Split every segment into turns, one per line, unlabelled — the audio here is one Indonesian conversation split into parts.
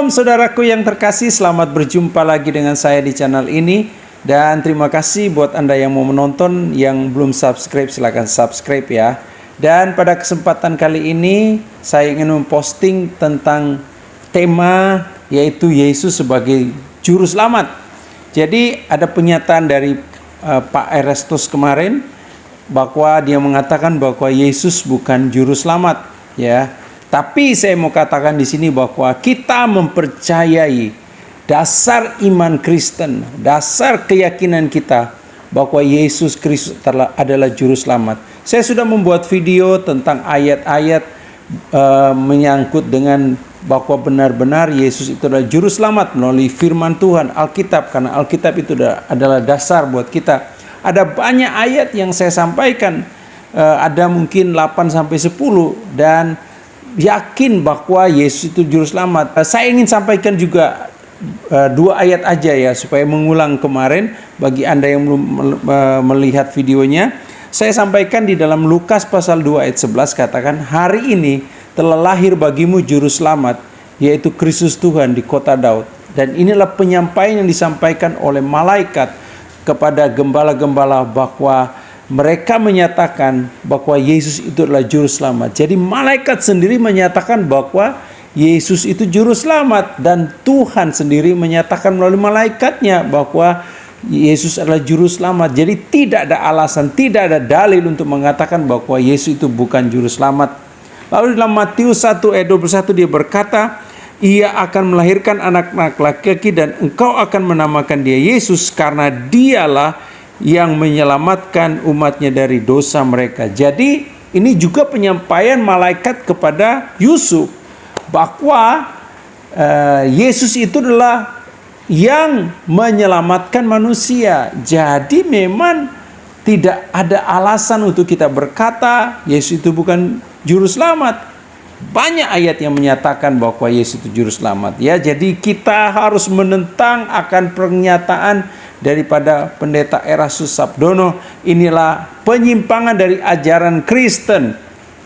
Shalom saudaraku yang terkasih, selamat berjumpa lagi dengan saya di channel ini. Dan terima kasih buat Anda yang mau menonton, yang belum subscribe silahkan subscribe ya. Dan pada kesempatan kali ini saya ingin memposting tentang tema yaitu Yesus sebagai Juru Selamat. Jadi ada pernyataan dari Pak Erastus kemarin bahwa dia mengatakan bahwa Yesus bukan Juru Selamat ya. Tapi saya mau katakan di sini bahwa kita mempercayai dasar iman Kristen, dasar keyakinan kita bahwa Yesus Kristus adalah Juru Selamat. Saya sudah membuat video tentang ayat-ayat menyangkut dengan bahwa benar-benar Yesus itu adalah Juru Selamat melalui firman Tuhan, Alkitab, karena Alkitab itu adalah dasar buat kita. Ada banyak ayat yang saya sampaikan, ada mungkin 8-10 dan yakin bahwa Yesus itu Juru Selamat. Saya ingin sampaikan juga 2 ayat aja ya, supaya mengulang kemarin bagi Anda yang belum melihat videonya. Saya sampaikan di dalam Lukas pasal 2 ayat 11 katakan, hari ini telah lahir bagimu Juru Selamat, yaitu Kristus Tuhan di kota Daud. Dan inilah penyampaian yang disampaikan oleh malaikat kepada gembala-gembala bahwa mereka menyatakan bahwa Yesus itu adalah Juru Selamat. Jadi malaikat sendiri menyatakan bahwa Yesus itu Juru Selamat, dan Tuhan sendiri menyatakan melalui malaikatnya bahwa Yesus adalah Juru Selamat. Jadi tidak ada alasan, tidak ada dalil untuk mengatakan bahwa Yesus itu bukan Juru Selamat. Lalu dalam Matius 1 ayat 21 dia berkata, ia akan melahirkan anak-anak laki-laki dan engkau akan menamakan dia Yesus, karena dialah yang menyelamatkan umatnya dari dosa mereka. Jadi ini juga penyampaian malaikat kepada Yusuf bahwa Yesus itu adalah yang menyelamatkan manusia. Jadi memang tidak ada alasan untuk kita berkata Yesus itu bukan Juru Selamat. Banyak ayat yang menyatakan bahwa Yesus itu Juru Selamat ya. Jadi kita harus menentang akan pernyataan daripada pendeta Erastus Sabdono. Inilah penyimpangan dari ajaran Kristen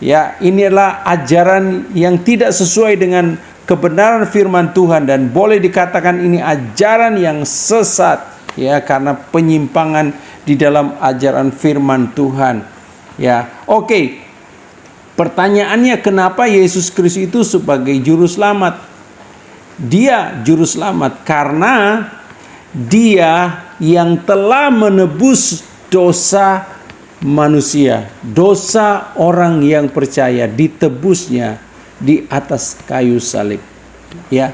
ya. Inilah ajaran yang tidak sesuai dengan kebenaran firman Tuhan, dan boleh dikatakan ini ajaran yang sesat ya, karena penyimpangan di dalam ajaran firman Tuhan ya. Oke, pertanyaannya, kenapa Yesus Kristus itu sebagai Juru Selamat? Dia Juru Selamat karena Dia yang telah menebus dosa manusia, dosa orang yang percaya, ditebusnya di atas kayu salib ya.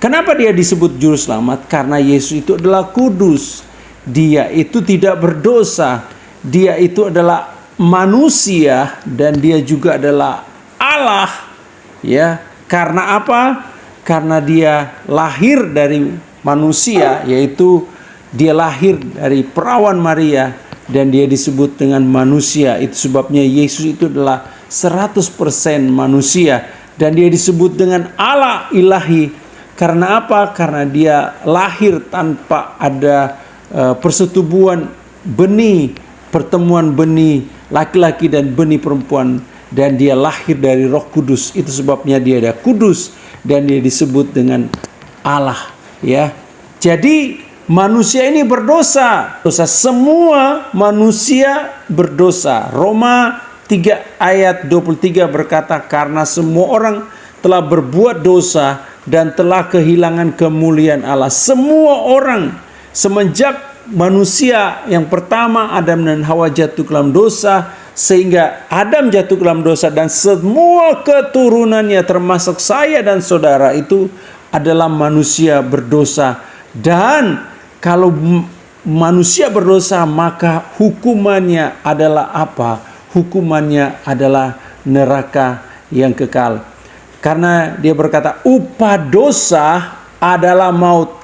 Kenapa dia disebut Juru Selamat? Karena Yesus itu adalah kudus, dia itu tidak berdosa, dia itu adalah manusia, dan dia juga adalah Allah ya. Karena apa? Karena dia lahir dari manusia, yaitu dia lahir dari perawan Maria, dan dia disebut dengan manusia. Itu sebabnya Yesus itu adalah 100% manusia, dan dia disebut dengan Allah ilahi. Karena apa? Karena dia lahir tanpa ada persetubuhan benih, pertemuan benih laki-laki dan benih perempuan, dan dia lahir dari Roh Kudus. Itu sebabnya dia ada kudus, dan dia disebut dengan Allah ya. Jadi manusia ini berdosa. Semua manusia berdosa. Roma 3 ayat 23 berkata, karena semua orang telah berbuat dosa dan telah kehilangan kemuliaan Allah. Semua orang, semenjak manusia yang pertama Adam dan Hawa jatuh ke dalam dosa, sehingga Adam jatuh ke dalam dosa, dan semua keturunannya termasuk saya dan saudara itu adalah manusia berdosa. Dan kalau manusia berdosa, maka hukumannya adalah apa? Hukumannya adalah neraka yang kekal. Karena dia berkata upah dosa adalah maut.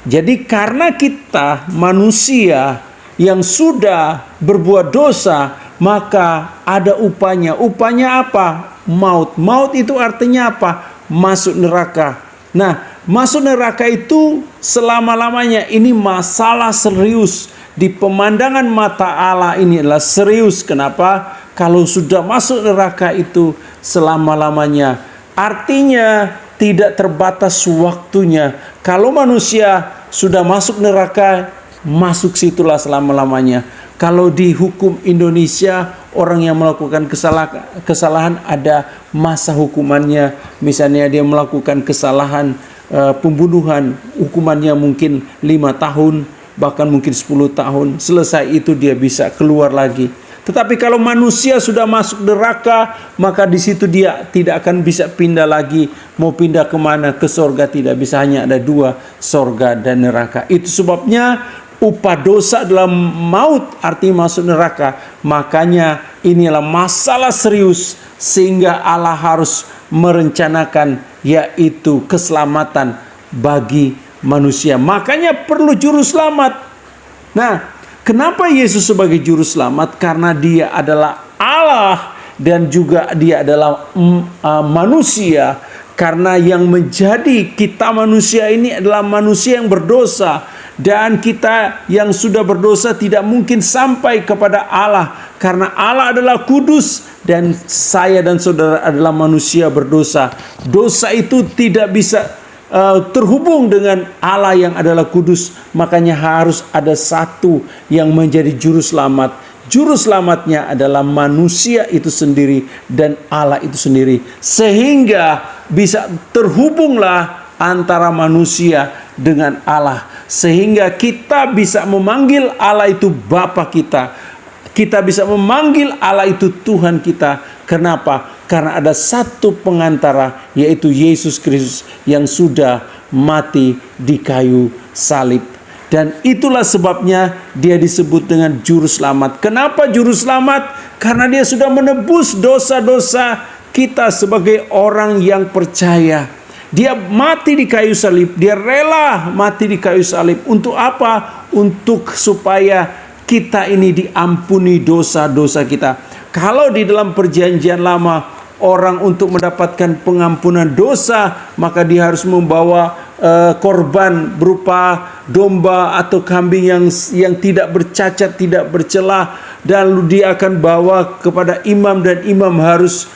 Jadi karena kita manusia yang sudah berbuat dosa, maka ada upahnya. Upahnya apa? Maut. Maut itu artinya apa? Masuk neraka. Nah, masuk neraka itu selama-lamanya. Ini masalah serius. Di pemandangan mata Allah ini adalah serius. Kenapa? Kalau sudah masuk neraka itu selama-lamanya. Artinya tidak terbatas waktunya. Kalau manusia sudah masuk neraka, masuk situlah selama-lamanya. Kalau di hukum Indonesia, orang yang melakukan kesalahan ada masa hukumannya. Misalnya dia melakukan kesalahan pembunuhan, hukumannya mungkin 5 tahun, bahkan mungkin 10 tahun. Selesai itu dia bisa keluar lagi. Tetapi kalau manusia sudah masuk neraka, maka di situ dia tidak akan bisa pindah lagi. Mau pindah kemana? Ke sorga tidak bisa, hanya ada 2, sorga dan neraka. Itu sebabnya upah dosa adalah maut, artinya masuk neraka. Makanya inilah masalah serius, sehingga Allah harus merencanakan, yaitu keselamatan bagi manusia. Makanya perlu juru selamat. Nah, kenapa Yesus sebagai juru selamat? Karena dia adalah Allah dan juga dia adalah manusia. Karena yang menjadi kita manusia ini adalah manusia yang berdosa. Dan kita yang sudah berdosa tidak mungkin sampai kepada Allah. Karena Allah adalah kudus dan saya dan saudara adalah manusia berdosa. Dosa itu tidak bisa terhubung dengan Allah yang adalah kudus. Makanya harus ada satu yang menjadi juru selamat. Juru selamatnya adalah manusia itu sendiri dan Allah itu sendiri. Sehingga bisa terhubunglah antara manusia dengan Allah. Sehingga kita bisa memanggil Allah itu Bapa kita. Kita bisa memanggil Allah itu Tuhan kita. Kenapa? Karena ada satu pengantara, yaitu Yesus Kristus yang sudah mati di kayu salib. Dan itulah sebabnya dia disebut dengan juru selamat. Kenapa juru selamat? Karena dia sudah menebus dosa-dosa kita sebagai orang yang percaya. Dia mati di kayu salib. Dia rela mati di kayu salib. Untuk apa? Untuk supaya kita ini diampuni dosa-dosa kita. Kalau di dalam perjanjian lama, orang untuk mendapatkan pengampunan dosa, maka dia harus membawa korban berupa domba atau kambing yang tidak bercacat, tidak bercelah, dan dia akan bawa kepada imam, dan imam harus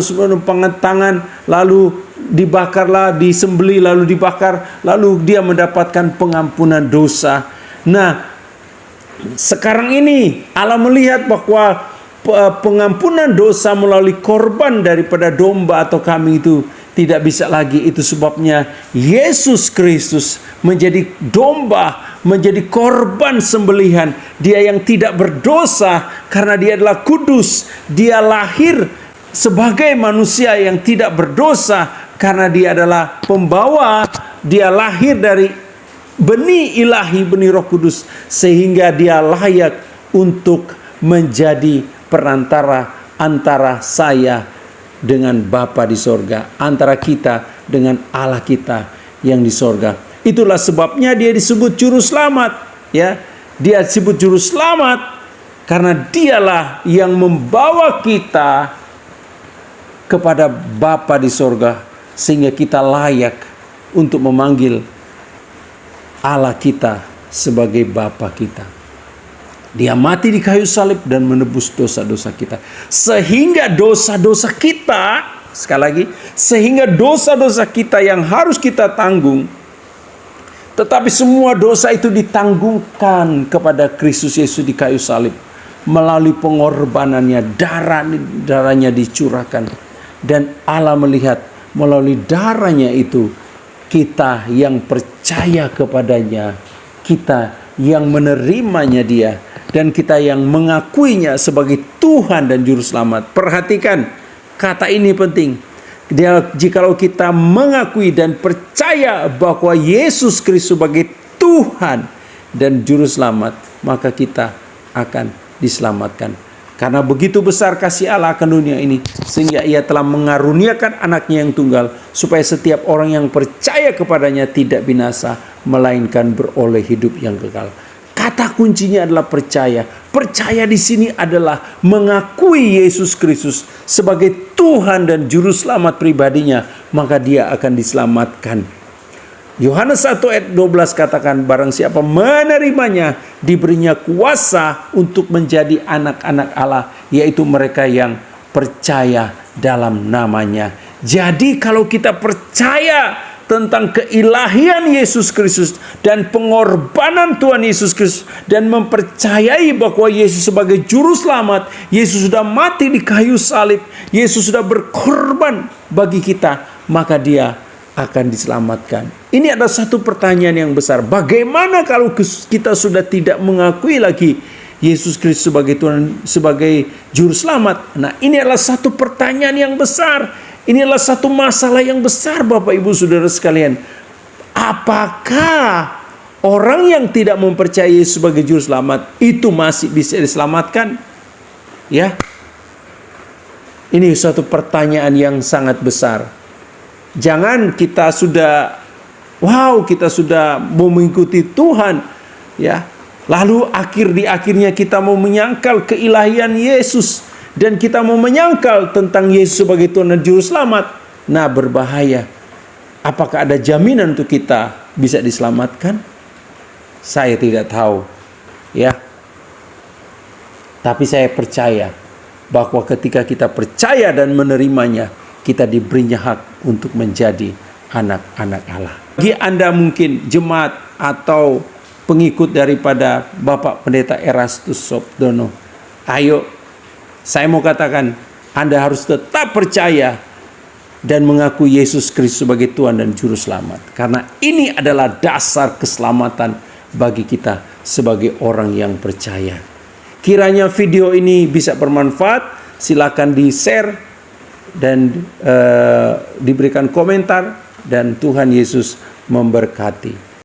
menempangkan tangan, lalu dibakarlah, disembelih, lalu dibakar, lalu dia mendapatkan pengampunan dosa. Nah, sekarang ini Allah melihat bahwa pengampunan dosa melalui korban daripada domba atau kambing itu tidak bisa lagi. Itu sebabnya Yesus Kristus menjadi domba, menjadi korban sembelihan. Dia yang tidak berdosa karena dia adalah kudus. Dia lahir sebagai manusia yang tidak berdosa karena dia adalah pembawa. Dia lahir dari benih ilahi, benih Roh Kudus, sehingga dia layak untuk menjadi perantara antara saya dengan Bapa di sorga, antara kita dengan Allah kita yang di sorga. Itulah sebabnya dia disebut juru selamat, ya. Dia disebut juru selamat karena dialah yang membawa kita kepada Bapa di sorga, sehingga kita layak untuk memanggil Allah kita sebagai Bapa kita. Dia mati di kayu salib dan menebus dosa-dosa kita. Sehingga dosa-dosa kita, sekali lagi, sehingga dosa-dosa kita yang harus kita tanggung, tetapi semua dosa itu ditanggungkan kepada Kristus Yesus di kayu salib. Melalui pengorbanannya, darahnya dicurahkan. Dan Allah melihat melalui darahnya itu, kita yang percaya kepadanya, kita yang menerimanya dia, dan kita yang mengakuinya sebagai Tuhan dan Juru Selamat. Perhatikan, kata ini penting. Jikalau kita mengakui dan percaya bahwa Yesus Kristus sebagai Tuhan dan Juru Selamat, maka kita akan diselamatkan. Karena begitu besar kasih Allah akan dunia ini, sehingga ia telah mengaruniakan anaknya yang tunggal, supaya setiap orang yang percaya kepadanya tidak binasa, melainkan beroleh hidup yang kekal. Kata kuncinya adalah percaya. Percaya di sini adalah mengakui Yesus Kristus sebagai Tuhan dan Juru Selamat pribadinya, maka dia akan diselamatkan. Yohanes 1 ayat 12 katakan, barang siapa menerimanya, diberinya kuasa untuk menjadi anak-anak Allah, yaitu mereka yang percaya dalam namanya. Jadi kalau kita percaya percaya tentang keilahian Yesus Kristus dan pengorbanan Tuhan Yesus Kristus, dan mempercayai bahwa Yesus sebagai juru selamat, Yesus sudah mati di kayu salib, Yesus sudah berkorban bagi kita, maka dia akan diselamatkan. Ini ada satu pertanyaan yang besar. Bagaimana kalau kita sudah tidak mengakui lagi Yesus Kristus sebagai Tuhan, sebagai juru selamat? Nah, ini adalah satu pertanyaan yang besar. Ini adalah satu masalah yang besar, Bapak Ibu Saudara sekalian. Apakah orang yang tidak mempercayai Yesus sebagai juru selamat itu masih bisa diselamatkan? Ya. Ini suatu pertanyaan yang sangat besar. Jangan kita sudah kita sudah mau mengikuti Tuhan, ya. Lalu akhirnya kita mau menyangkal keilahian Yesus, dan kita mau menyangkal tentang Yesus sebagai Tuhan dan Juru Selamat. Nah, berbahaya. Apakah ada jaminan untuk kita bisa diselamatkan? Saya tidak tahu, ya. Tapi saya percaya bahwa ketika kita percaya dan menerimanya, kita diberinya hak untuk menjadi anak-anak Allah. Bagi Anda mungkin jemaat atau pengikut daripada Bapak Pendeta Erastus Sobdono, ayo, saya mau katakan, Anda harus tetap percaya dan mengakui Yesus Kristus sebagai Tuhan dan Juru Selamat. Karena ini adalah dasar keselamatan bagi kita sebagai orang yang percaya. Kiranya video ini bisa bermanfaat. Silakan di-share dan diberikan komentar. Dan Tuhan Yesus memberkati.